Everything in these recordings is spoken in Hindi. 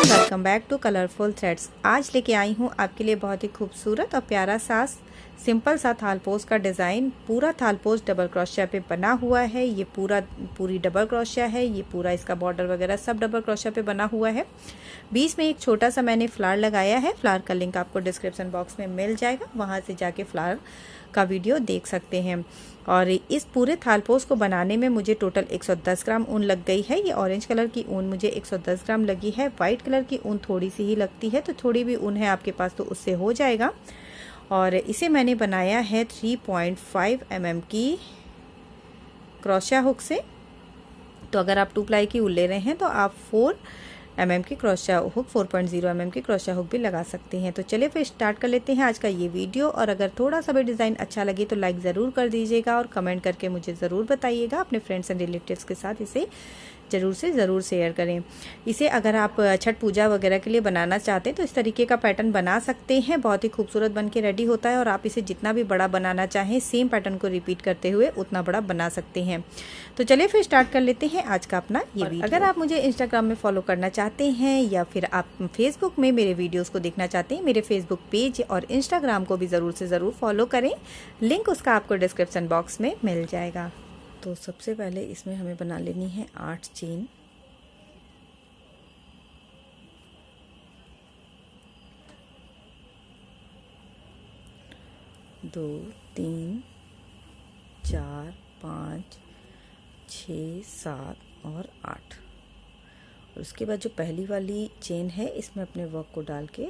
Welcome back to colourful threads. आज लेके आई हूँ आपके लिए बहुत ही खूबसूरत और प्यारा सा सिंपल सा थालपोज का डिज़ाइन। पूरा थालपोज डबल क्रोशिया पे बना हुआ है। ये पूरी डबल क्रोशिया है। ये पूरा इसका बॉर्डर वगैरह सब डबल क्रोशिया पे बना हुआ है। बीच में एक छोटा सा मैंने फ्लावर लगाया है। फ्लावर का लिंक आपको डिस्क्रिप्शन बॉक्स में मिल जाएगा, वहाँ से जाके फ्लावर का वीडियो देख सकते हैं। और इस पूरे थालपोज को बनाने में मुझे टोटल 110 ग्राम ऊन लग गई है। ये ऑरेंज कलर की ऊन मुझे 110 ग्राम लगी है। वाइट कलर की ऊन थोड़ी सी ही लगती है, तो थोड़ी भी ऊन है आपके पास तो उससे हो जाएगा। और इसे मैंने बनाया है 3.5 mm की क्रोशिया हुक से। तो अगर आप 2 प्लाई की ऊन ले रहे हैं तो आप 4 mm की क्रोशिया हुक 4.0 mm की क्रोशिया हुक भी लगा सकते हैं। तो चलिए फिर स्टार्ट कर लेते हैं आज का ये वीडियो। और अगर थोड़ा सा भी डिज़ाइन अच्छा लगे तो लाइक ज़रूर कर दीजिएगा और कमेंट करके मुझे ज़रूर बताइएगा। अपने फ्रेंड्स एंड रिलेटिव्स के साथ इसे ज़रूर शेयर करें। इसे अगर आप छठ पूजा वगैरह के लिए बनाना चाहते हैं तो इस तरीके का पैटर्न बना सकते हैं। बहुत ही खूबसूरत बन के रेडी होता है। और आप इसे जितना भी बड़ा बनाना चाहें सेम पैटर्न को रिपीट करते हुए उतना बड़ा बना सकते हैं। तो चलिए फिर स्टार्ट कर लेते हैं आज का अपना ये वीडियो। अगर आप मुझे इंस्टाग्राम में फॉलो करना चाहते हैं या फिर आप फेसबुक में मेरे वीडियोस को देखना चाहते हैं, मेरे फेसबुक पेज और इंस्टाग्राम को भी ज़रूर से ज़रूर फॉलो करें। लिंक उसका आपको डिस्क्रिप्शन बॉक्स में मिल जाएगा। तो सबसे पहले इसमें हमें बना लेनी है 8 चेन। दो, 3, 4, 5, 6, 7 और 8। और उसके बाद जो पहली वाली चेन है इसमें अपने वर्क को डाल के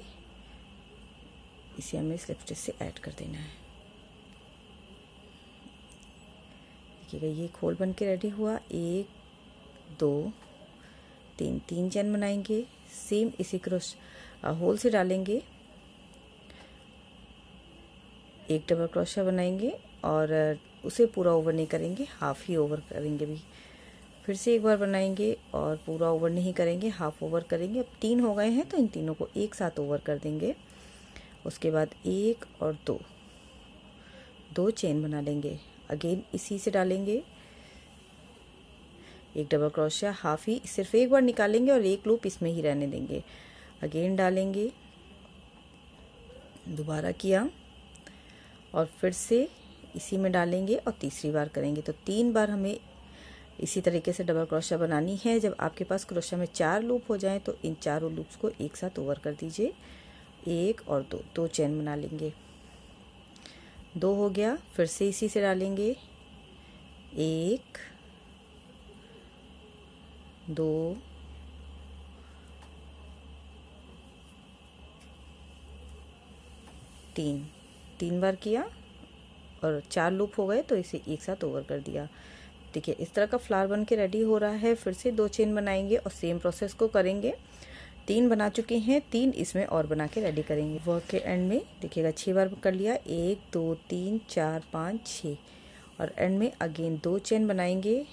इसे हमें स्लिप स्टिच से ऐड कर देना है। देखिएगा ये खोल बन के रेडी हुआ। 1, 2, 3 चेन बनाएंगे। सेम इसी क्रोश होल से डालेंगे, एक डबल क्रोशिया बनाएंगे और उसे पूरा ओवर नहीं करेंगे, हाफ ही ओवर करेंगे। भी फिर से एक बार बनाएंगे और पूरा ओवर नहीं करेंगे, हाफ ओवर करेंगे। अब 3 हो गए हैं तो इन तीनों को एक साथ ओवर कर देंगे। उसके बाद 1 और 2 चेन बना लेंगे। अगेन इसी से डालेंगे, एक डबल क्रोशिया, हाफ ही सिर्फ एक बार निकालेंगे और एक लूप इसमें ही रहने देंगे। अगेन डालेंगे, दोबारा किया और फिर से इसी में डालेंगे और तीसरी बार करेंगे। तो 3 बार हमें इसी तरीके से डबल क्रोशिया बनानी है। जब आपके पास क्रोशिया में 4 लूप हो जाएं तो इन चारों लूप्स को एक साथ ओवर कर दीजिए। 1 और 2 चेन बना लेंगे। 2 हो गया, फिर से इसी से डालेंगे। 1, 2, 3 बार किया और 4 लूप हो गए तो इसे एक साथ ओवर कर दिया। देखिए इस तरह का फ्लावर बन के रेडी हो रहा है। फिर से 2 चेन बनाएंगे और सेम प्रोसेस को करेंगे। 3 बना चुके हैं, 3 इसमें और बना के रेडी करेंगे। वर्क के एंड में देखिएगा 6 बार कर लिया। 1, 2, 3, 4, 5, 6 और एंड में अगेन 2 चेन बनाएंगे।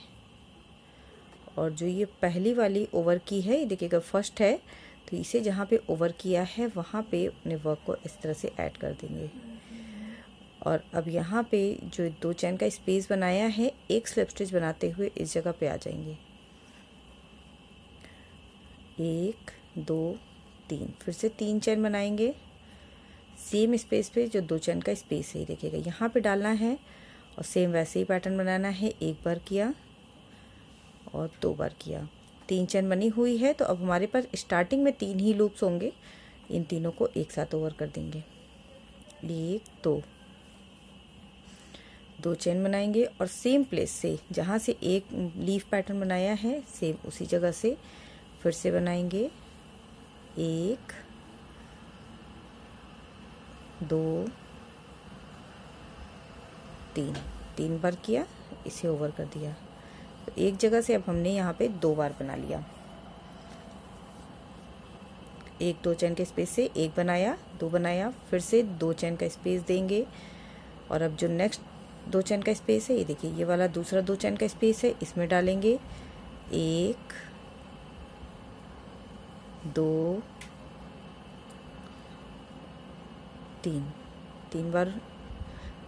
और जो ये पहली वाली ओवर की है, ये देखिएगा फर्स्ट है, तो इसे जहाँ पे ओवर किया है वहाँ पे अपने वर्क को इस तरह से ऐड कर देंगे। और अब यहाँ पे जो 2 चेन का स्पेस बनाया है, एक स्लिप स्टिच बनाते हुए इस जगह पे आ जाएंगे। 1, 2, 3 फिर से 3 चेन बनाएंगे सेम स्पेस पे जो 2 चेन का स्पेस है। देखिएगा यहाँ पे डालना है और सेम वैसे ही पैटर्न बनाना है। 1 बार किया और 2 बार किया। 3 चेन बनी हुई है। तो अब हमारे पास स्टार्टिंग में 3 ही लूप्स होंगे। इन तीनों को एक साथ ओवर कर देंगे। 1, 2 चेन बनाएंगे और सेम प्लेस से जहाँ से एक लीफ पैटर्न बनाया है सेम उसी जगह से फिर से बनाएंगे। 1, 2, 3 बार किया, इसे ओवर कर दिया। तो एक जगह से अब हमने यहाँ पे 2 बार बना लिया। 1, 2 चेन के स्पेस से 1 बनाया, 2 बनाया, फिर से 2 चेन का स्पेस देंगे। और अब जो नेक्स्ट 2 चेन का स्पेस है, ये देखिए ये वाला दूसरा 2 चेन का स्पेस है, इसमें डालेंगे। 1, 2, 3 बार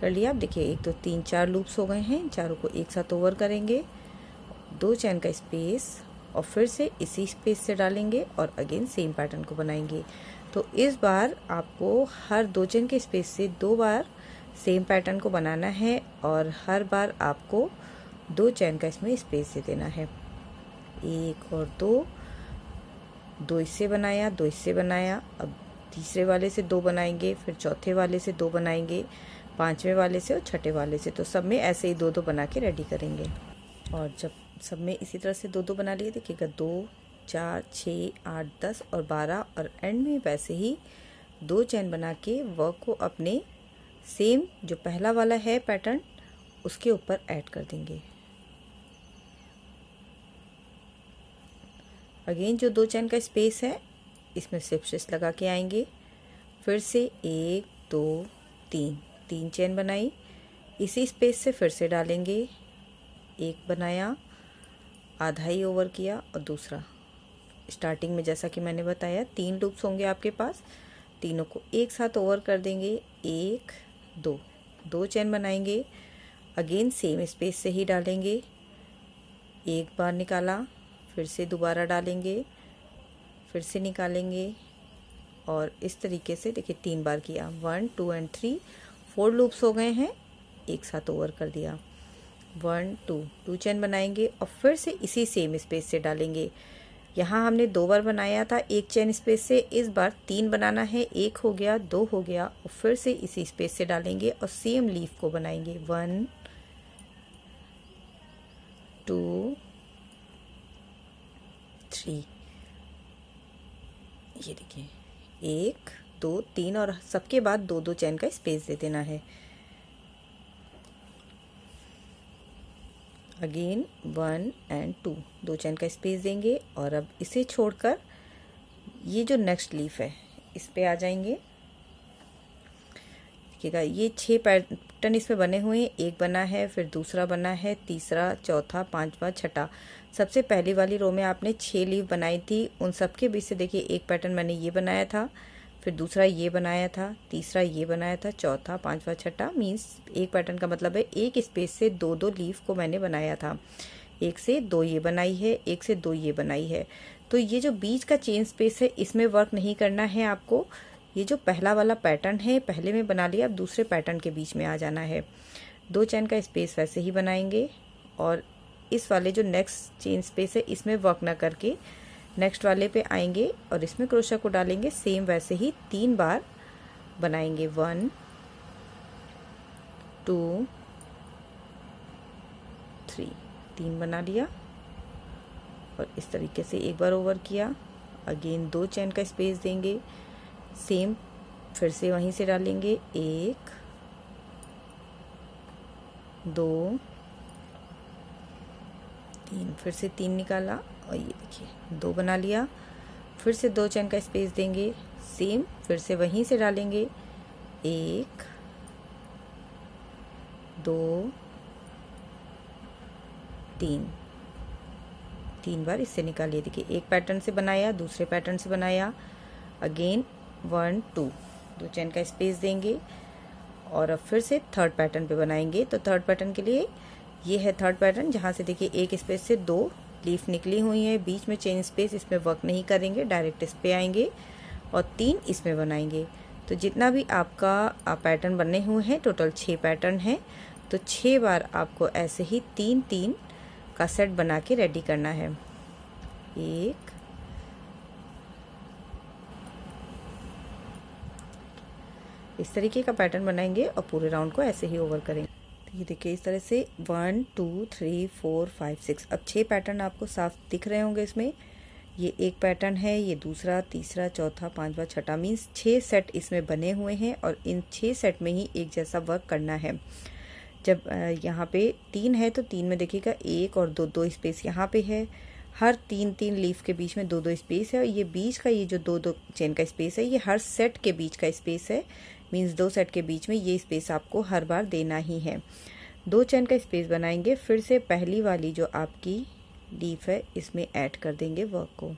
कर लिया। अब देखिए 1 2 3 4 लूप्स हो गए हैं। चारों को एक साथ ओवर करेंगे, 2 चैन का स्पेस और फिर से इसी स्पेस से डालेंगे और अगेन सेम पैटर्न को बनाएंगे। तो इस बार आपको हर 2 चैन के स्पेस से 2 बार सेम पैटर्न को बनाना है और हर बार आपको 2 चैन का इसमें स्पेस दे देना है। 1 और 2, 2 इससे बनाया, 2 इससे बनाया। अब तीसरे वाले से 2 बनाएंगे, फिर चौथे वाले से 2 बनाएंगे, पांचवें वाले से और छठे वाले से। तो सब में ऐसे ही 2 2 बना के रेडी करेंगे। और जब सब में इसी तरह से 2 2 बना लिए, देखिएगा 2 4 6 8 10 और 12 और एंड में वैसे ही 2 चैन बना के वर्क को अपने सेम जो पहला वाला है पैटर्न उसके ऊपर ऐड कर देंगे। अगेन जो 2 चैन का स्पेस है इसमें स्लिप स्टिच लगा के आएंगे। फिर से 1 2 3 चैन बनाई, इसी स्पेस से फिर से डालेंगे। एक बनाया, आधा ही ओवर किया और दूसरा स्टार्टिंग में जैसा कि मैंने बताया 3 लूप्स होंगे आपके पास, तीनों को एक साथ ओवर कर देंगे। 1 2 चैन बनाएंगे, अगेन सेम स्पेस से ही डालेंगे। एक बार निकाला, फिर से दोबारा डालेंगे, फिर से निकालेंगे और इस तरीके से देखिए 3 बार किया। 1 2 एंड 3 4 लूप्स हो गए हैं, एक साथ ओवर कर दिया। 1 2 चैन बनाएंगे और फिर से इसी सेम स्पेस से डालेंगे। यहाँ हमने 2 बार बनाया था एक चैन स्पेस से, इस बार 3 बनाना है। 1 हो गया, 2 हो गया और फिर से इसी स्पेस से डालेंगे और सेम लीफ को बनाएंगे। 1 2 3, ये देखिए 1 2 3 और सबके बाद 2 2 चैन का स्पेस दे देना है। अगेन 1 एंड 2 चैन का स्पेस देंगे और अब इसे छोड़कर ये जो नेक्स्ट लीफ है इस पे आ जाएंगे। देखिएगा ये 6 पैटर्न इसमें बने हुए हैं। एक बना है, फिर दूसरा बना है, तीसरा, चौथा, पांचवा, छठा। सबसे पहली वाली रो में आपने 6 लीफ बनाई थी, उन सबके बीच से देखिए एक पैटर्न मैंने ये बनाया था, फिर दूसरा ये बनाया था, तीसरा ये बनाया था, चौथा, पांचवा, छठा। मीन्स एक पैटर्न का मतलब है एक स्पेस से 2 2 लीफ को मैंने बनाया था। 1 से 2 ये बनाई है, 1 से 2 ये बनाई है। तो ये जो बीच का चेन स्पेस है इसमें वर्क नहीं करना है आपको। ये जो पहला वाला पैटर्न है पहले में बना लिया, अब दूसरे पैटर्न के बीच में आ जाना है। 2 चैन का स्पेस वैसे ही बनाएंगे और इस वाले जो नेक्स्ट चेन स्पेस है इसमें वर्क ना करके नेक्स्ट वाले पे आएंगे और इसमें क्रोशा को डालेंगे। सेम वैसे ही 3 बार बनाएंगे। 1 2 3 बना लिया और इस तरीके से एक बार ओवर किया। अगेन 2 चैन का स्पेस देंगे, सेम फिर से वहीं से डालेंगे। 1 2 3, फिर से 3 निकाला और ये देखिए 2 बना लिया। फिर से 2 चैन का स्पेस देंगे, सेम फिर से वहीं से डालेंगे। 1 2 3 बार इससे निकालिए। देखिए एक पैटर्न से बनाया, दूसरे पैटर्न से बनाया। अगेन 1 2 चैन का स्पेस देंगे और अब फिर से थर्ड पैटर्न पे बनाएंगे। तो थर्ड पैटर्न के लिए ये है थर्ड पैटर्न, जहाँ से देखिए एक स्पेस से 2 लीफ निकली हुई है, बीच में चेन स्पेस, इसमें वर्क नहीं करेंगे, डायरेक्ट इस पे आएंगे और 3 इसमें बनाएंगे। तो जितना भी आपका पैटर्न बने हुए हैं टोटल 6 पैटर्न है। तो 6 बार आपको ऐसे ही 3 3 का सेट बना के रेडी करना है। 1 इस तरीके का पैटर्न बनाएंगे और पूरे राउंड को ऐसे ही ओवर करेंगे। तो ये देखिए इस तरह से 1 2 3 4 5 6, अब 6 पैटर्न आपको साफ दिख रहे होंगे इसमें। ये एक पैटर्न है, ये दूसरा, तीसरा, चौथा, पांचवा, छठा, मीन्स 6 सेट इसमें बने हुए हैं और इन 6 सेट में ही एक जैसा वर्क करना है। जब यहाँ पे 3 है तो 3 में देखिएगा 1 और 2 2 स्पेस यहाँ पे है। हर 3 3 लीफ के बीच में 2 2 स्पेस है और ये बीच का ये जो 2 2 चेन का स्पेस है ये हर सेट के बीच का स्पेस है। मीन्स 2 सेट के बीच में ये स्पेस आपको हर बार देना ही है। 2 चेन का स्पेस बनाएंगे, फिर से पहली वाली जो आपकी लीफ है इसमें ऐड कर देंगे वर्क को।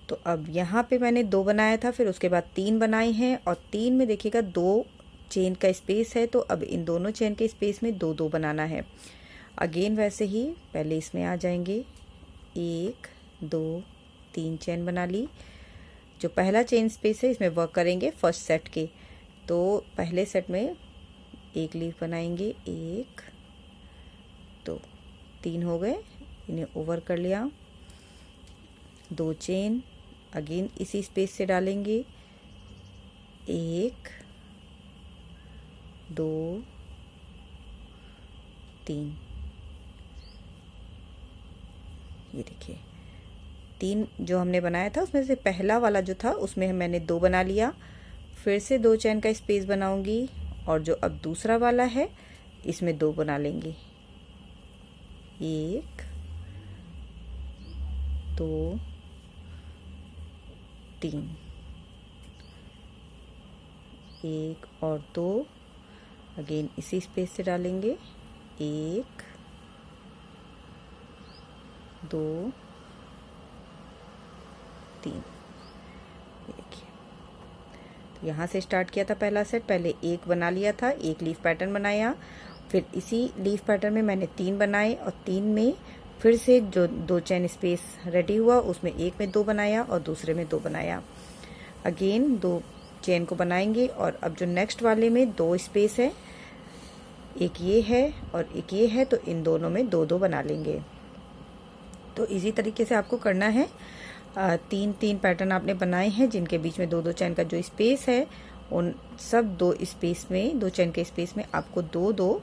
तो अब यहाँ पे मैंने 2 बनाया था, फिर उसके बाद 3 बनाए हैं और 3 में देखिएगा 2 चेन का स्पेस है, तो अब इन दोनों चेन के स्पेस में दो दो बनाना है। अगेन वैसे ही पहले इसमें आ जाएंगे, 1 2 3 चेन बना ली। जो पहला चेन स्पेस है इसमें वर्क करेंगे फर्स्ट सेट के, तो पहले सेट में एक लीफ बनाएंगे, 1 2 3 हो गए, इन्हें ओवर कर लिया। 2 चेन अगेन इसी स्पेस से डालेंगे, 1 2 3। ये देखिए 3 जो हमने बनाया था उसमें से पहला वाला जो था उसमें मैंने 2 बना लिया। फिर से 2 चेन का स्पेस बनाऊंगी और जो अब दूसरा वाला है इसमें 2 बना लेंगे, 1 2 3, 1 और 2 अगेन इसी स्पेस से डालेंगे, 1 2 3। देखिए तो यहाँ से स्टार्ट किया था पहला सेट, पहले 1 बना लिया था, 1 लीफ पैटर्न बनाया, फिर इसी लीफ पैटर्न में मैंने 3 बनाए और 3 में फिर से जो 2 चेन स्पेस रेडी हुआ उसमें एक में 2 बनाया और दूसरे में 2 बनाया। अगेन 2 चेन को बनाएंगे और अब जो नेक्स्ट वाले में 2 स्पेस है, एक ये है और एक ये है, तो इन दोनों में 2 2 बना लेंगे। तो इसी तरीके से आपको करना है। 3 पैटर्न आपने बनाए हैं जिनके बीच में 2 2 चेन का जो स्पेस है उन सब 2 स्पेस में, 2 चेन के स्पेस में आपको 2 2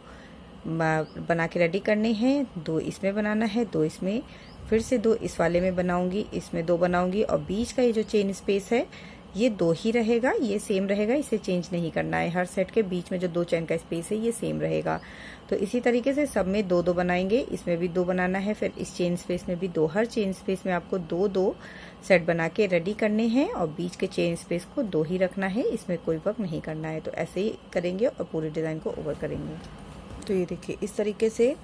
बना के रेडी करने हैं। 2 इसमें बनाना है, 2 इसमें, फिर से 2 इस वाले में बनाऊंगी, इसमें 2 बनाऊंगी और बीच का ये जो चेन स्पेस है ये 2 ही रहेगा, ये सेम रहेगा, इसे चेंज नहीं करना है। हर सेट के बीच में जो 2 चेन का स्पेस है ये सेम रहेगा। तो इसी तरीके से सब में 2 2 बनाएंगे, इसमें भी 2 बनाना है, फिर इस चेन स्पेस में भी 2, हर चेन स्पेस में आपको 2 2 सेट बना के रेडी करने हैं और बीच के चेन स्पेस को 2 ही रखना है, इसमें कोई वर्क नहीं करना है। तो ऐसे ही करेंगे और पूरे डिज़ाइन को ओवर करेंगे। तो ये देखिए इस तरीके से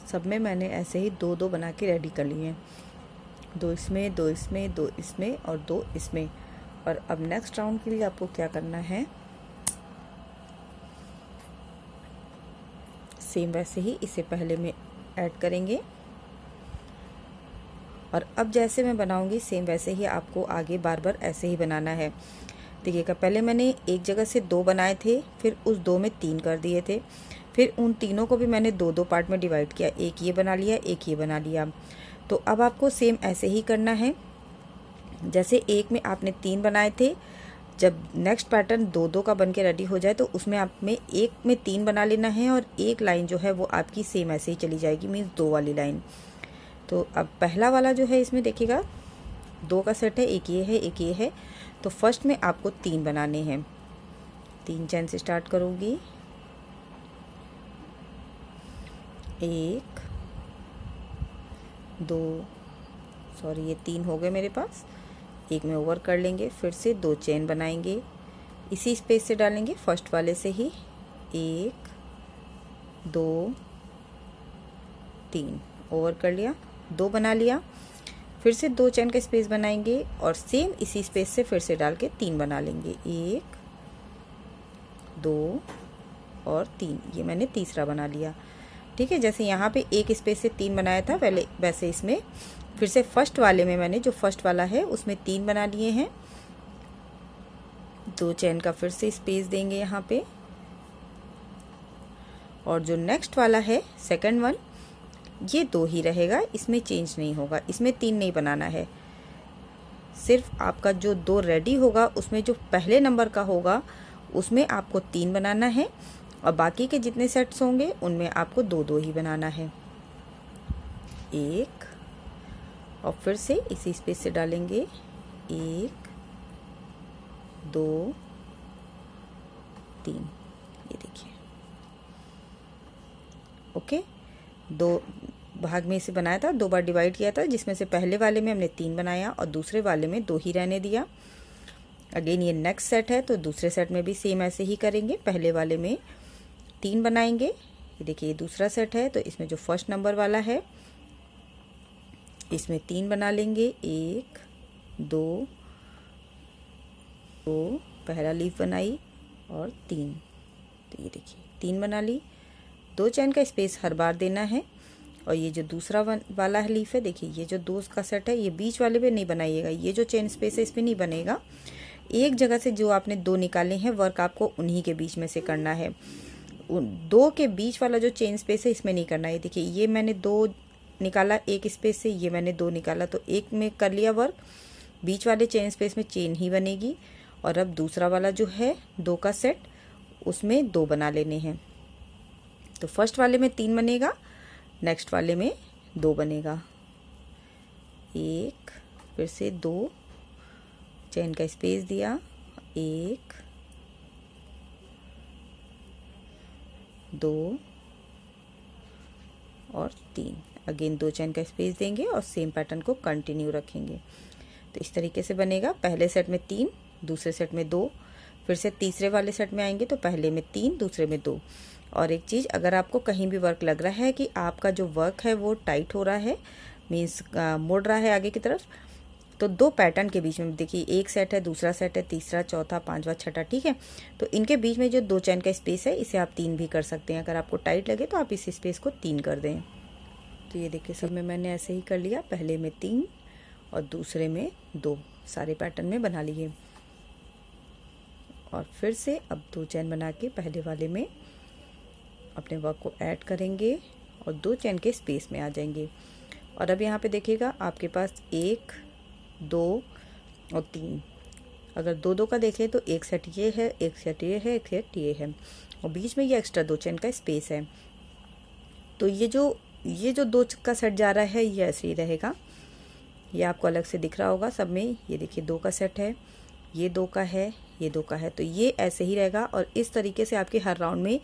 सब में मैंने ऐसे ही 2 2 बना के रेडी कर लिए हैं, 2 इसमें 2 इसमें 2 इसमें और 2 इसमें। और अब नेक्स्ट राउंड के लिए आपको क्या करना है, सेम वैसे ही इसे पहले में ऐड करेंगे और अब जैसे मैं बनाऊंगी सेम वैसे ही आपको आगे बार बार ऐसे ही बनाना है। देखिएगा पहले मैंने एक जगह से 2 बनाए थे, फिर उस 2 में 3 कर दिए थे, फिर उन तीनों को भी मैंने 2 2 पार्ट में डिवाइड किया, एक ये बना लिया, एक ये बना लिया। तो अब आपको सेम ऐसे ही करना है, जैसे एक में आपने 3 बनाए थे, जब नेक्स्ट पैटर्न 2 2 का बन के रेडी हो जाए तो उसमें आप में एक में 3 बना लेना है और एक लाइन जो है वो आपकी सेम ऐसे ही चली जाएगी, मीन्स 2 वाली लाइन। तो अब पहला वाला जो है इसमें देखिएगा 2 का सेट है, एक ये है एक ये है, तो फर्स्ट में आपको 3 बनाने हैं। 3 चेन से स्टार्ट करूँगी, 1 2 सॉरी ये 3 हो गए मेरे पास, एक में ओवर कर लेंगे, फिर से 2 चेन बनाएंगे, इसी स्पेस से डालेंगे फर्स्ट वाले से ही, 1 2 3 ओवर कर लिया, 2 बना लिया, फिर से 2 चेन का स्पेस बनाएंगे और सेम इसी स्पेस से फिर से डाल के 3 बना लेंगे, 1 2 और 3, ये मैंने तीसरा बना लिया। ठीक है, जैसे यहाँ पे एक स्पेस से 3 बनाया था पहले, वैसे इसमें फिर से फर्स्ट वाले में मैंने जो फर्स्ट वाला है उसमें 3 बना लिए हैं, 2 चेन का फिर से स्पेस देंगे यहाँ पे, और जो नेक्स्ट वाला है सेकंड वन ये 2 ही रहेगा, इसमें चेंज नहीं होगा, इसमें 3 नहीं बनाना है। सिर्फ आपका जो 2 रेडी होगा उसमें जो पहले नंबर का होगा उसमें आपको 3 बनाना है और बाकी के जितने सेट्स होंगे उनमें आपको 2 2 ही बनाना है। 1 और फिर से इसी स्पेस से डालेंगे, 1 2 3, ये देखिए। ओके, 2 भाग में इसे बनाया था, 2 बार डिवाइड किया था, जिसमें से पहले वाले में हमने 3 बनाया और दूसरे वाले में 2 ही रहने दिया। अगेन ये नेक्स्ट सेट है तो दूसरे सेट में भी सेम ऐसे ही करेंगे, पहले वाले में 3 बनाएंगे, ये देखिए ये दूसरा सेट है तो इसमें जो फर्स्ट नंबर वाला है इसमें 3 बना लेंगे, 1 2 2 पहला लीफ बनाई और 3 तो ये देखिए 3 बना ली, 2 चेन का स्पेस हर बार देना है। और ये जो दूसरा वाला लीफ है, देखिए ये जो 2 का सेट है, ये बीच वाले पे नहीं बनाइएगा, ये जो चेन स्पेस है इस पर नहीं बनेगा। एक जगह से जो आपने 2 निकाले हैं वर्क आपको उन्हीं के बीच में से करना है। 2 के बीच वाला जो चेन स्पेस है इसमें नहीं करना है। देखिए ये मैंने 2 निकाला एक स्पेस से, ये मैंने 2 निकाला, तो एक में कर लिया वर्क, बीच वाले चेन स्पेस में चेन ही बनेगी। और अब दूसरा वाला जो है 2 का सेट, उसमें 2 बना लेने हैं। तो फर्स्ट वाले में 3 बनेगा, नेक्स्ट वाले में 2 बनेगा। 1, फिर से 2, चेन का स्पेस दिया, 1 2 और 3, अगेन 2 चेन का स्पेस देंगे और सेम पैटर्न को कंटिन्यू रखेंगे। तो इस तरीके से बनेगा। पहले सेट में 3, दूसरे सेट में 2, फिर से तीसरे वाले सेट में आएंगे तो पहले में 3, दूसरे में 2। और एक चीज़, अगर आपको कहीं भी वर्क लग रहा है कि आपका जो वर्क है वो टाइट हो रहा है, मीन्स मुड़ रहा है आगे की तरफ, तो 2 पैटर्न के बीच में देखिए एक सेट है, दूसरा सेट है, तीसरा, चौथा, पांचवा, छठा, ठीक है। तो इनके बीच में जो 2 चेन का स्पेस है इसे आप 3 भी कर सकते हैं। अगर आपको टाइट लगे तो आप इस स्पेस को 3 कर दें। तो ये देखिए सब में मैंने ऐसे ही कर लिया, पहले में 3 और दूसरे में 2, सारे पैटर्न में बना लिए। और फिर से अब 2 चेन बना के पहले वाले में अपने वर्क को ऐड करेंगे और 2 चेन के स्पेस में आ जाएंगे। और अब यहाँ पे देखिएगा आपके पास 1, 2 और 3, अगर 2-2 का देखें तो एक सेट ये है, एक सेट ये है, एक सेट ये है, और बीच में ये एक्स्ट्रा 2 चेन का स्पेस है। तो ये जो 2 का सेट जा रहा है ये ऐसे ही रहेगा, ये आपको अलग से दिख रहा होगा सब में। ये देखिए 2 का सेट है, ये 2 का है, ये 2 का है, तो ये ऐसे ही रहेगा। और इस तरीके से आपके हर राउंड में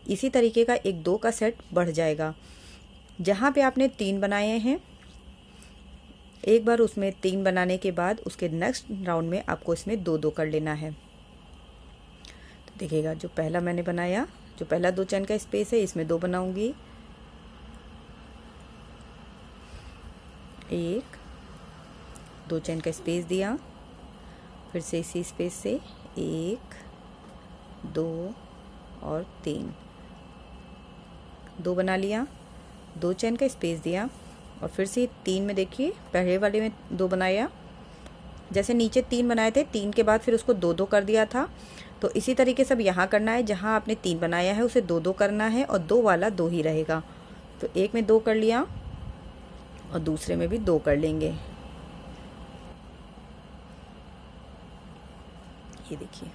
इसी तरीके का एक 2 का सेट बढ़ जाएगा। जहाँ पे आपने 3 बनाए हैं, एक बार उसमें 3 बनाने के बाद उसके नेक्स्ट राउंड में आपको इसमें 2-2 कर लेना है। तो देखिएगा जो पहला मैंने बनाया, जो पहला 2 चेन का स्पेस है इसमें 2 बनाऊंगी, 1, 2 चेन का स्पेस दिया, फिर से इसी स्पेस से 1, 2 और 3, 2 बना लिया, 2 चेन का स्पेस दिया और फिर से 3 में देखिए पहले वाले में 2 बनाया, जैसे नीचे 3 बनाए थे 3 के बाद फिर उसको 2-2 कर दिया था। तो इसी तरीके से अब यहाँ करना है, जहाँ आपने 3 बनाया है उसे 2-2 करना है और 2 वाला 2 ही रहेगा। तो एक में 2 कर लिया और दूसरे में भी 2 कर लेंगे। ये देखिए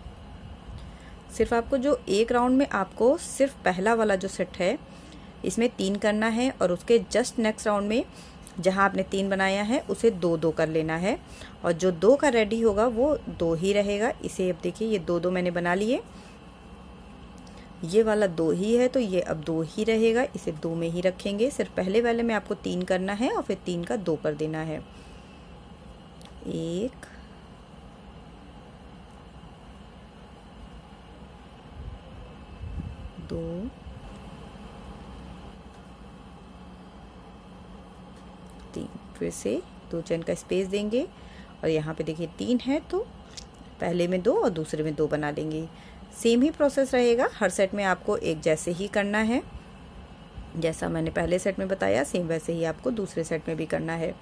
सिर्फ आपको जो एक राउंड में आपको सिर्फ पहला वाला जो सेट है इसमें 3 करना है और उसके जस्ट नेक्स्ट राउंड में जहां आपने 3 बनाया है उसे 2-2 कर लेना है। और जो 2 का रेडी होगा वो 2 ही रहेगा। इसे अब देखिए ये 2-2 मैंने बना लिए, ये वाला 2 ही है तो ये अब 2 ही रहेगा, इसे 2 में ही रखेंगे। सिर्फ पहले वाले में आपको 3 करना है और फिर 3 का 2 कर देना है। 1, 2, 3, फिर से 2 चेन का स्पेस देंगे और यहाँ पे देखिए 3 है तो पहले में 2 और दूसरे में 2 बना लेंगे। सेम ही प्रोसेस रहेगा, हर सेट में आपको एक जैसे ही करना है, जैसा मैंने पहले सेट में बताया सेम वैसे ही आपको दूसरे सेट में भी करना है।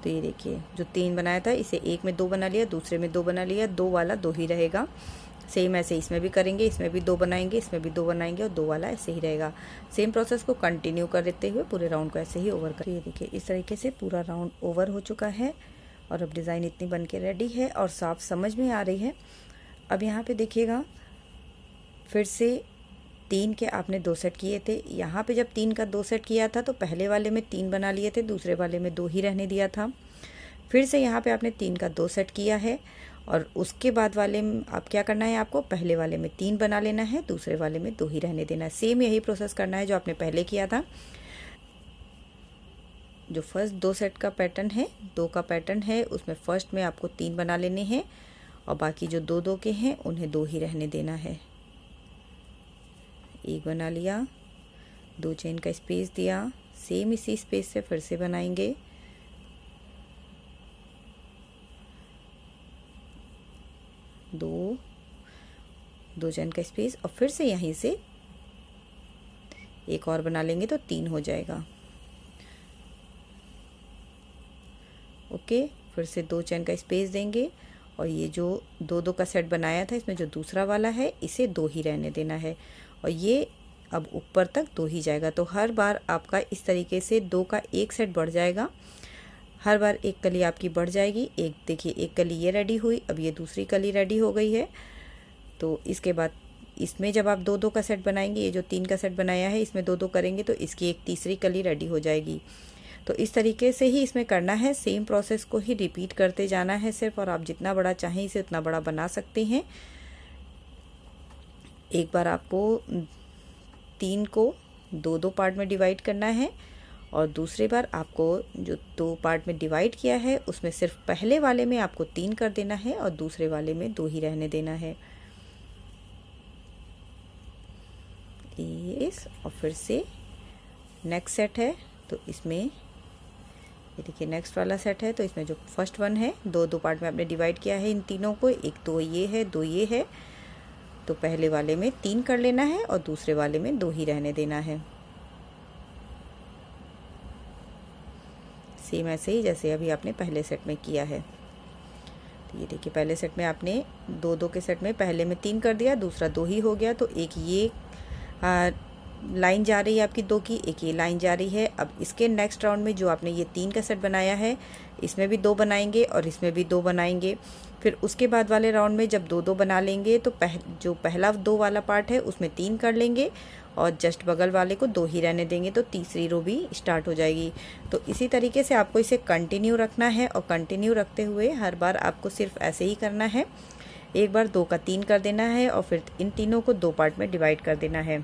तो ये देखिए जो 3 बनाया था इसे एक में 2 बना लिया, दूसरे में 2 बना लिया, 2 वाला 2 ही रहेगा। सेम ऐसे इसमें भी करेंगे, इसमें भी 2 बनाएंगे, इसमें भी 2 बनाएंगे और 2 वाला ऐसे ही रहेगा। सेम प्रोसेस को कंटिन्यू करते हुए पूरे राउंड को ऐसे ही ओवर कर। ये देखिए इस तरीके से पूरा राउंड ओवर हो चुका है और अब डिज़ाइन इतनी बन के रेडी है और साफ समझ में आ रही है। अब यहाँ पे देखिएगा फिर से 3 के आपने 2 सेट किए थे। यहाँ पे जब 3 का 2 सेट किया था तो पहले वाले में 3 बना लिए थे, दूसरे वाले में 2 ही रहने दिया था। फिर से यहाँ पे आपने 3 का 2 सेट किया है और उसके बाद वाले में आप क्या करना है, आपको पहले वाले में 3 बना लेना है, दूसरे वाले में 2 ही रहने देना है। सेम यही प्रोसेस करना है जो आपने पहले किया था। जो फर्स्ट 2 सेट का पैटर्न है, 2 का पैटर्न है, उसमें फर्स्ट में आपको 3 बना लेने हैं और बाकी जो 2-2 के हैं उन्हें 2 ही रहने देना है। 1 बना लिया, 2 चेन का स्पेस दिया, सेम इसी स्पेस से फिर से बनाएंगे, 2 2 चैन का स्पेस और फिर से यहीं से एक और बना लेंगे तो 3 हो जाएगा। ओके, फिर से 2 चैन का स्पेस देंगे और ये जो 2-2 का सेट बनाया था इसमें जो दूसरा वाला है इसे 2 ही रहने देना है और ये अब ऊपर तक 2 ही जाएगा। तो हर बार आपका इस तरीके से 2 का एक सेट बढ़ जाएगा, हर बार एक कली आपकी बढ़ जाएगी। एक देखिए, एक कली ये रेडी हुई, अब ये दूसरी कली रेडी हो गई है। तो इसके बाद इसमें जब आप 2-2 का सेट बनाएंगे, ये जो 3 का सेट बनाया है इसमें 2-2 करेंगे तो इसकी एक तीसरी कली रेडी हो जाएगी। तो इस तरीके से ही इसमें करना है, सेम प्रोसेस को ही रिपीट करते जाना है सिर्फ, और आप जितना बड़ा चाहें इसे उतना बड़ा बना सकते हैं। एक बार आपको 3 को 2-2 पार्ट में डिवाइड करना है और दूसरी बार आपको जो 2 पार्ट में डिवाइड किया है उसमें सिर्फ पहले वाले में आपको 3 कर देना है और दूसरे वाले में 2 ही रहने देना है। इस और फिर से नेक्स्ट सेट है तो इसमें ये देखिए नेक्स्ट वाला सेट है, तो इसमें जो फर्स्ट वन है 2-2 पार्ट में आपने डिवाइड किया है इन तीनों को, एक तो ये है 2 ये है, तो पहले वाले में 3 कर लेना है और दूसरे वाले में 2 ही रहने देना है। सेम ऐसे ही जैसे अभी आपने पहले सेट में किया है। तो ये देखिए पहले सेट में आपने 2-2 के सेट में पहले में 3 कर दिया, दूसरा 2 ही हो गया, तो एक ये लाइन जा रही है आपकी 2 की, एक ये लाइन जा रही है। अब इसके नेक्स्ट राउंड में जो आपने ये 3 का सेट बनाया है इसमें भी 2 बनाएंगे और इसमें भी 2 बनाएंगे। फिर उसके बाद वाले राउंड में जब 2-2 बना लेंगे तो जो पहला 2 वाला पार्ट है उसमें 3 कर लेंगे और जस्ट बगल वाले को 2 ही रहने देंगे, तो तीसरी रो भी स्टार्ट हो जाएगी। तो इसी तरीके से आपको इसे कंटिन्यू रखना है और कंटिन्यू रखते हुए हर बार आपको सिर्फ ऐसे ही करना है। एक बार 2 का 3 कर देना है और फिर इन तीनों को 2 पार्ट में डिवाइड कर देना है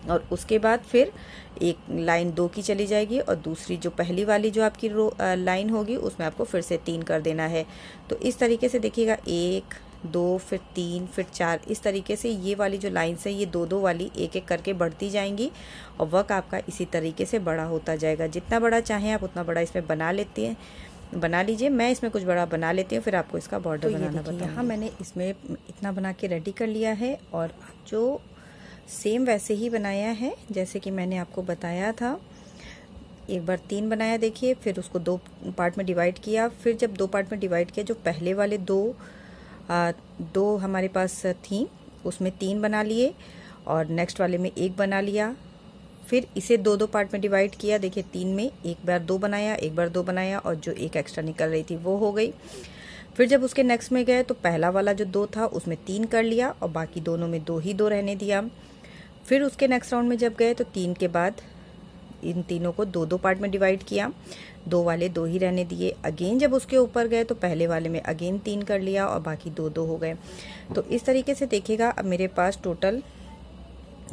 और उसके बाद फिर एक लाइन 2 की चली जाएगी और दूसरी जो पहली वाली जो आपकी लाइन होगी उसमें आपको फिर से 3 कर देना है। तो इस तरीके से देखिएगा 1 2 फिर 3 फिर 4, इस तरीके से ये वाली जो लाइन्स है ये 2-2 वाली एक एक करके बढ़ती जाएंगी और वर्क आपका इसी तरीके से बड़ा होता जाएगा। जितना बड़ा चाहें आप उतना बड़ा इसमें बना लीजिए। मैं इसमें कुछ बड़ा बना लेती हूँ, फिर आपको इसका बॉर्डर बनाना बताऊंगी। यहाँ मैंने इसमें इतना बना के रेडी कर लिया है और जो सेम वैसे ही बनाया है जैसे कि मैंने आपको बताया था। एक बार 3 बनाया देखिए, फिर उसको 2 पार्ट में डिवाइड किया, फिर जब 2 पार्ट में डिवाइड किया जो पहले वाले 2 हमारे पास थी उसमें 3 बना लिए और नेक्स्ट वाले में 1 बना लिया। फिर इसे 2-2 पार्ट में डिवाइड किया, देखिए 3 में एक बार 2 बनाया, एक बार 2 बनाया और जो एक एक्स्ट्रा निकल रही थी वो हो गई। फिर जब उसके नेक्स्ट में गए तो पहला वाला जो 2 था उसमें 3 कर लिया और बाकी दोनों में 2 ही 2 रहने दिया। फिर उसके नेक्स्ट राउंड में जब गए तो 3 के बाद इन तीनों को 2-2 पार्ट में डिवाइड किया, 2 वाले 2 ही रहने दिए। अगेन जब उसके ऊपर गए तो पहले वाले में अगेन 3 कर लिया और बाकी 2-2 हो गए। तो इस तरीके से देखिएगा अब मेरे पास टोटल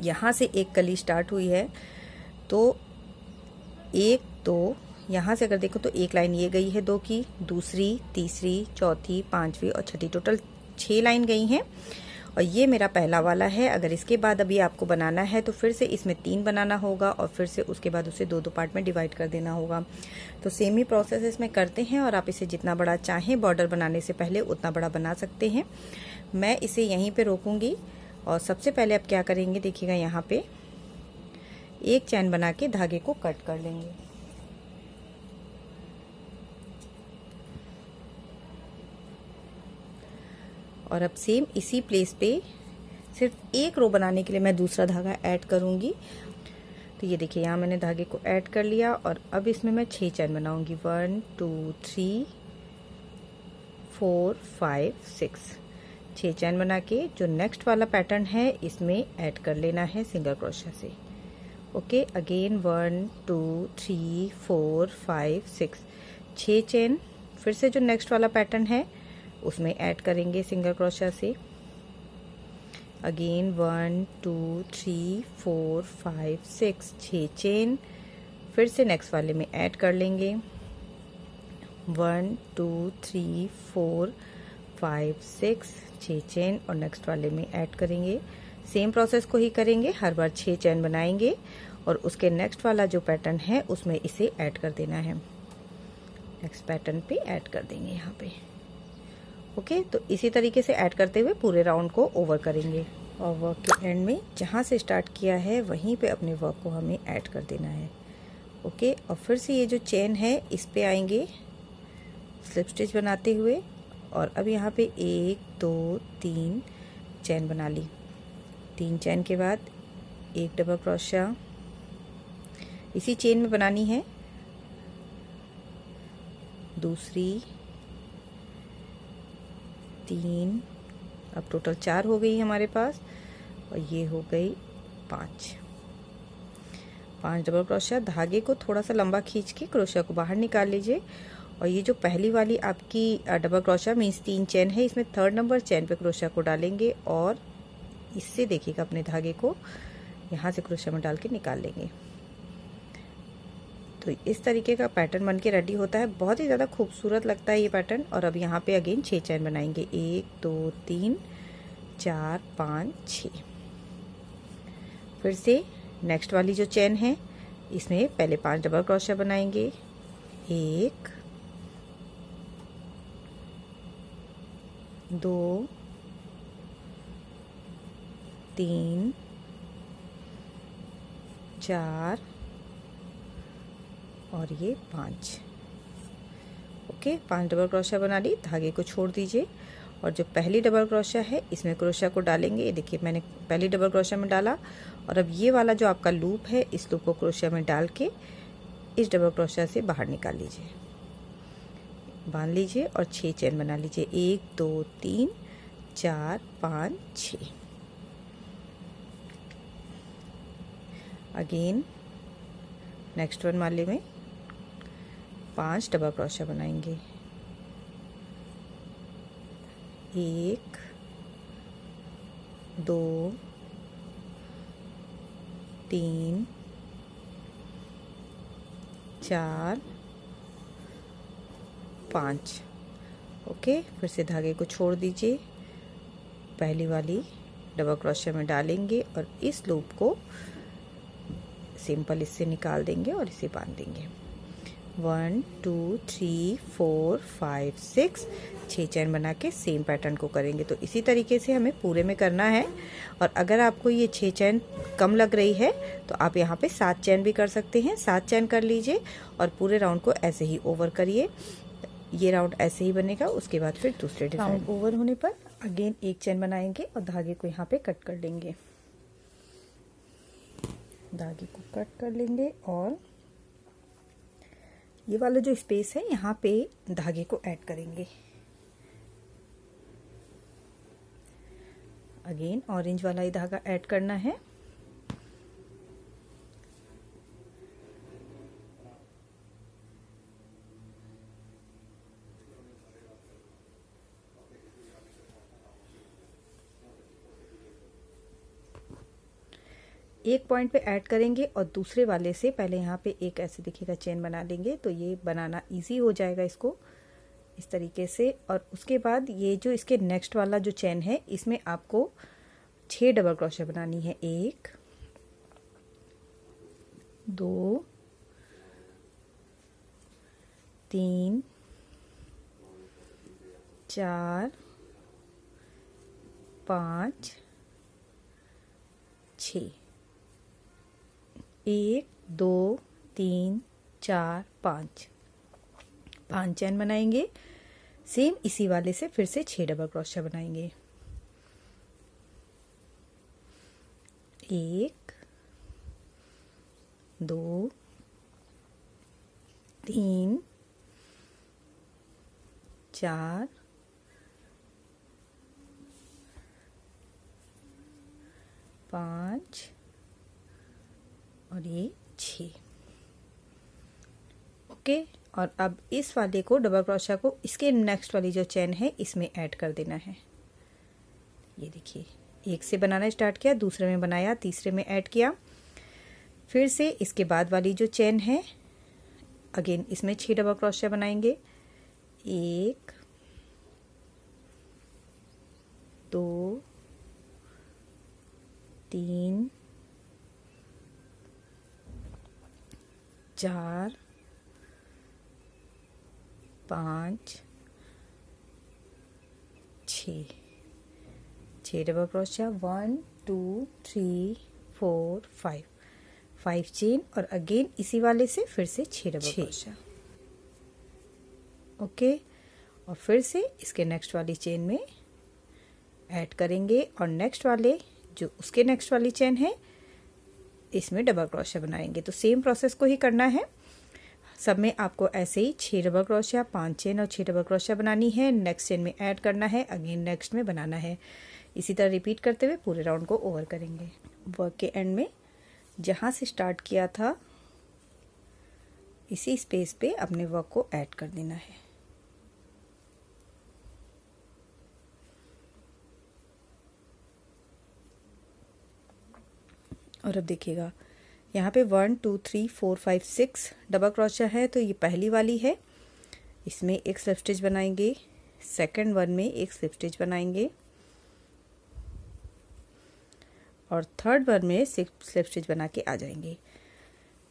यहाँ से एक कली स्टार्ट हुई है, तो 1 2 यहाँ से अगर देखो तो एक लाइन ये गई है 2 की, दूसरी, तीसरी, चौथी, 5वीं और छठी, टोटल 6 लाइन गई हैं और ये मेरा पहला वाला है। अगर इसके बाद अभी आपको बनाना है तो फिर से इसमें 3 बनाना होगा और फिर से उसके बाद उसे 2-2 पार्ट में डिवाइड कर देना होगा। तो सेम ही प्रोसेस इसमें करते हैं और आप इसे जितना बड़ा चाहें बॉर्डर बनाने से पहले उतना बड़ा बना सकते हैं। मैं इसे यहीं पे रोकूंगी और सबसे पहले आप क्या करेंगे देखिएगा, यहाँ पे एक चैन बना के धागे को कट कर लेंगे। और अब सेम इसी प्लेस पे सिर्फ एक रो बनाने के लिए मैं दूसरा धागा ऐड करूंगी। तो ये देखिए यहाँ मैंने धागे को ऐड कर लिया और अब इसमें मैं 6 चैन बनाऊंगी। 1 2 3 4 5 6, 6 चैन बना के जो नेक्स्ट वाला पैटर्न है इसमें ऐड कर लेना है सिंगल क्रोशे से। ओके, अगेन 1 2 3 4 5 6, 6 चैन फिर से जो नेक्स्ट वाला पैटर्न है उसमें ऐड करेंगे सिंगल क्रोशा से। अगेन 1 2 3 4 5 6, 6 चेन फिर से नेक्स्ट वाले में ऐड कर लेंगे। 1 2 3 4 5 6, 6 चेन और नेक्स्ट वाले में ऐड करेंगे। सेम प्रोसेस को ही करेंगे, हर बार 6 चेन बनाएंगे और उसके नेक्स्ट वाला जो पैटर्न है उसमें इसे ऐड कर देना है। नेक्स्ट पैटर्न पे ऐड कर देंगे यहाँ पे। ओके, तो इसी तरीके से ऐड करते हुए पूरे राउंड को ओवर करेंगे और वर्क के एंड में जहाँ से स्टार्ट किया है वहीं पे अपने वर्क को हमें ऐड कर देना है। ओके, और फिर से ये जो चेन है इस पे आएंगे स्लिप स्टिच बनाते हुए, और अब यहाँ पे 1 2 3 चेन बना ली। 3 चेन के बाद एक डबल क्रोशिया इसी चेन में बनानी है, दूसरी, 3, अब टोटल 4 हो गई हमारे पास, और ये हो गई 5 डबल क्रोशिया। धागे को थोड़ा सा लंबा खींच के क्रोशिया को बाहर निकाल लीजिए, और ये जो पहली वाली आपकी डबल क्रोशिया मीन्स 3 चेन है, इसमें 3rd नंबर चेन पे क्रोशिया को डालेंगे और इससे देखिएगा अपने धागे को यहाँ से क्रोशिया में डाल के निकाल लेंगे। तो इस तरीके का पैटर्न बन के रेडी होता है, बहुत ही ज़्यादा खूबसूरत लगता है ये पैटर्न। और अब यहाँ पे अगेन 6 चेन बनाएंगे, 1 2 3 4 5 6। फिर से नेक्स्ट वाली जो चेन है इसमें पहले 5 डबल क्रोशिया बनाएंगे, 1 2 3 4 और ये 5। ओके, 5 डबल क्रोशिया बना ली, धागे को छोड़ दीजिए, और जो पहली डबल क्रोशिया है इसमें क्रोशिया को डालेंगे। ये देखिए मैंने पहली डबल क्रोशिया में डाला, और अब ये वाला जो आपका लूप है इस लूप को क्रोशिया में डाल के इस डबल क्रोशिया से बाहर निकाल लीजिए, बांध लीजिए और 6 चेन बना लीजिए, 1 2 3 4 5 6। अगेन नेक्स्ट वन वाले में 5 डबल क्रोशिया बनाएंगे, 1 2 3 4 5। ओके, फिर से धागे को छोड़ दीजिए, पहली वाली डबल क्रोशिया में डालेंगे और इस लूप को सिंपल इससे निकाल देंगे और इसे बांध देंगे। 1 2 3 4 5 6 चेन बना के सेम पैटर्न को करेंगे। तो इसी तरीके से हमें पूरे में करना है, और अगर आपको ये 6 चेन कम लग रही है तो आप यहाँ पे 7 चेन भी कर सकते हैं। 7 चेन कर लीजिए और पूरे राउंड को ऐसे ही ओवर करिए। ये राउंड ऐसे ही बनेगा, उसके बाद फिर दूसरे राउंड ओवर होने पर अगेन 1 चेन बनाएंगे और धागे को यहाँ पे कट कर लेंगे, धागे को कट कर लेंगे, और ये वाला जो स्पेस है यहाँ पे धागे को ऐड करेंगे। अगेन ऑरेंज वाला ही धागा ऐड करना है, एक पॉइंट पे ऐड करेंगे और दूसरे वाले से पहले यहाँ पे एक ऐसे दिखेगा चेन बना लेंगे, तो ये बनाना इजी हो जाएगा इसको इस तरीके से। और उसके बाद ये जो इसके नेक्स्ट वाला जो चेन है इसमें आपको 6 डबल क्रोशिया बनानी है, 1 2 3 4 5 6। 1 2 3 4 5 चेन बनाएंगे, सेम इसी वाले से फिर से 6 डबल क्रोशिया बनाएंगे, 1 2 3 4 5 और ये 6। ओके, और अब इस वाले को डबल क्रोशिया को इसके नेक्स्ट वाली जो चेन है इसमें ऐड कर देना है। ये देखिए, एक से बनाना स्टार्ट किया, दूसरे में बनाया, तीसरे में ऐड किया, फिर से इसके बाद वाली जो चेन है अगेन इसमें 6 डबल क्रोशिया बनाएंगे, 1 2 3 4 5 छः डबल क्रोशिया, 1 2 3 4 5 चेन और अगेन इसी वाले से फिर से 6 डबल क्रोशिया। ओके, और फिर से इसके नेक्स्ट वाली चेन में ऐड करेंगे और नेक्स्ट वाले जो उसके नेक्स्ट वाली चेन है इसमें डबल क्रोशिया बनाएंगे। तो सेम प्रोसेस को ही करना है, सब में आपको ऐसे ही 6 डबल क्रोशिया, 5 चेन और 6 डबल क्रोशिया बनानी है। नेक्स्ट चेन में ऐड करना है, अगेन नेक्स्ट में बनाना है। इसी तरह रिपीट करते हुए पूरे राउंड को ओवर करेंगे। वर्क के एंड में जहाँ से स्टार्ट किया था इसी स्पेस पे अपने वर्क को ऐड कर देना है। और अब देखिएगा यहाँ पे 1 2 3 4 5 6 डबल क्रोशिया है, तो ये पहली वाली है, इसमें एक स्लिप स्टिच बनाएंगे। सेकंड वन में एक स्लिप स्टिच बनाएंगे और थर्ड वन में स्लिप स्टिच बना के आ जाएंगे।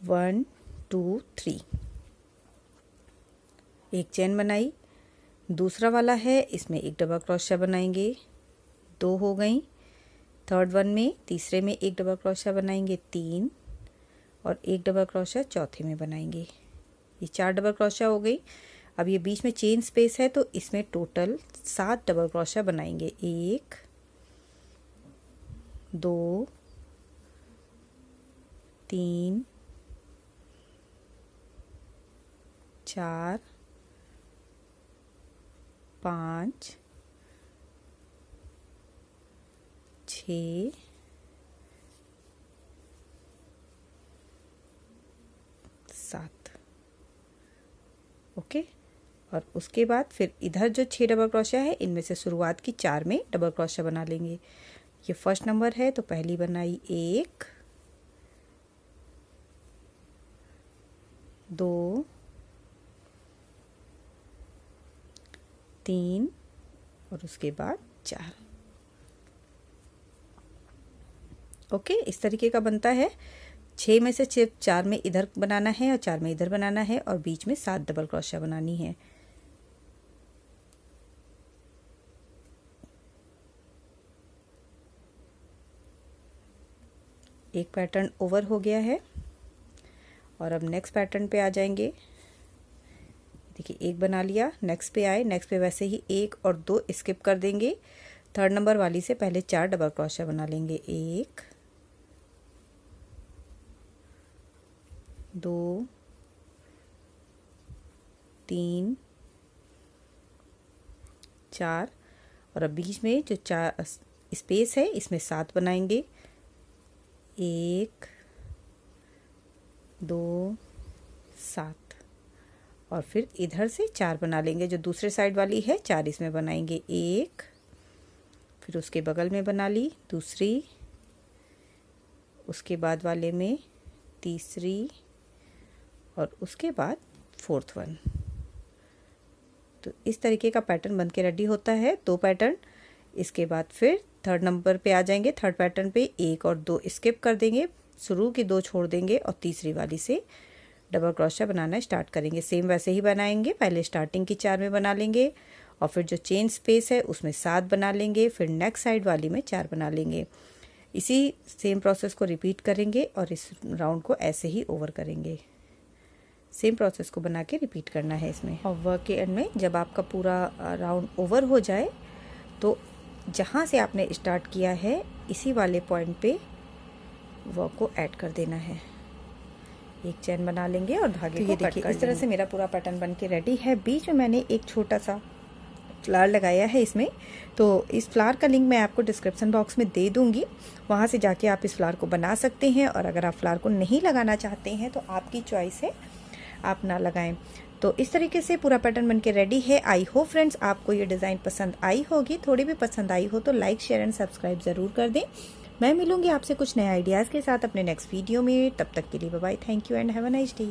1 2 3 एक चेन बनाई, दूसरा वाला है इसमें एक डबल क्रोशिया बनाएंगे, 2 हो गई। थर्ड वन में तीसरे में एक डबल क्रोशिया बनाएंगे, 3 और एक डबल क्रोशिया चौथे में बनाएंगे। ये 4 डबल क्रोशिया हो गई। अब ये बीच में चेन स्पेस है तो इसमें टोटल 7 डबल क्रोशिया बनाएंगे। 1 2 3 4 5 6 7। ओके, और उसके बाद फिर इधर जो 6 डबल क्रोशिया है इनमें से शुरुआत की 4 में डबल क्रोशिया बना लेंगे। ये फर्स्ट नंबर है तो पहली बनाई 1 2 3 और उसके बाद 4। ओके, इस तरीके का बनता है। 6 में से 4 में इधर बनाना है और 4 में इधर बनाना है और बीच में 7 डबल क्रोशिया बनानी है। एक पैटर्न ओवर हो गया है और अब नेक्स्ट पैटर्न पे आ जाएंगे। देखिए एक बना लिया, नेक्स्ट पे आए, नेक्स्ट पे वैसे ही 1 और 2 स्किप कर देंगे। थर्ड नंबर वाली से पहले 4 डबल क्रोशिया बना लेंगे। 1 2 3 4 और अब बीच में जो 4 स्पेस है इसमें 7 बनाएंगे। 1 2 7 और फिर इधर से 4 बना लेंगे। जो दूसरे साइड वाली है 4 इसमें बनाएंगे। 1 फिर उसके बगल में बना ली दूसरी, उसके बाद वाले में तीसरी और उसके बाद फोर्थ वन। तो इस तरीके का पैटर्न बन के रेडी होता है। 2 पैटर्न, इसके बाद फिर थर्ड नंबर पे आ जाएंगे। थर्ड पैटर्न पे 1 और 2 स्किप कर देंगे, शुरू की 2 छोड़ देंगे और तीसरी वाली से डबल क्रोशिया बनाना स्टार्ट करेंगे। सेम वैसे ही बनाएंगे, पहले स्टार्टिंग की 4 में बना लेंगे और फिर जो चेन स्पेस है उसमें 7 बना लेंगे, फिर नेक्स्ट साइड वाली में 4 बना लेंगे। इसी सेम प्रोसेस को रिपीट करेंगे और इस राउंड को ऐसे ही ओवर करेंगे। सेम प्रोसेस को बना के रिपीट करना है इसमें। और वर्क के एंड में जब आपका पूरा राउंड ओवर हो जाए तो जहाँ से आपने स्टार्ट किया है इसी वाले पॉइंट पे वर्क को ऐड कर देना है। एक चेन बना लेंगे और धागे को कट कर इस तरह से मेरा पूरा पैटर्न बन के रेडी है। बीच में मैंने एक छोटा सा फ्लावर लगाया है इसमें, तो इस फ्लावर का लिंक मैं आपको डिस्क्रिप्शन बॉक्स में दे दूंगी, वहाँ से जाके आप इस फ्लावर को बना सकते हैं। और अगर आप फ्लावर को नहीं लगाना चाहते हैं तो आपकी चॉइस है, आप ना लगाएं। तो इस तरीके से पूरा पैटर्न बनके रेडी है। आई होप फ्रेंड्स आपको ये डिज़ाइन पसंद आई होगी। थोड़ी भी पसंद आई हो तो लाइक शेयर एंड सब्सक्राइब ज़रूर कर दें। मैं मिलूंगी आपसे कुछ नए आइडियाज़ के साथ अपने नेक्स्ट वीडियो में। तब तक के लिए bye bye, thank you and have a nice day.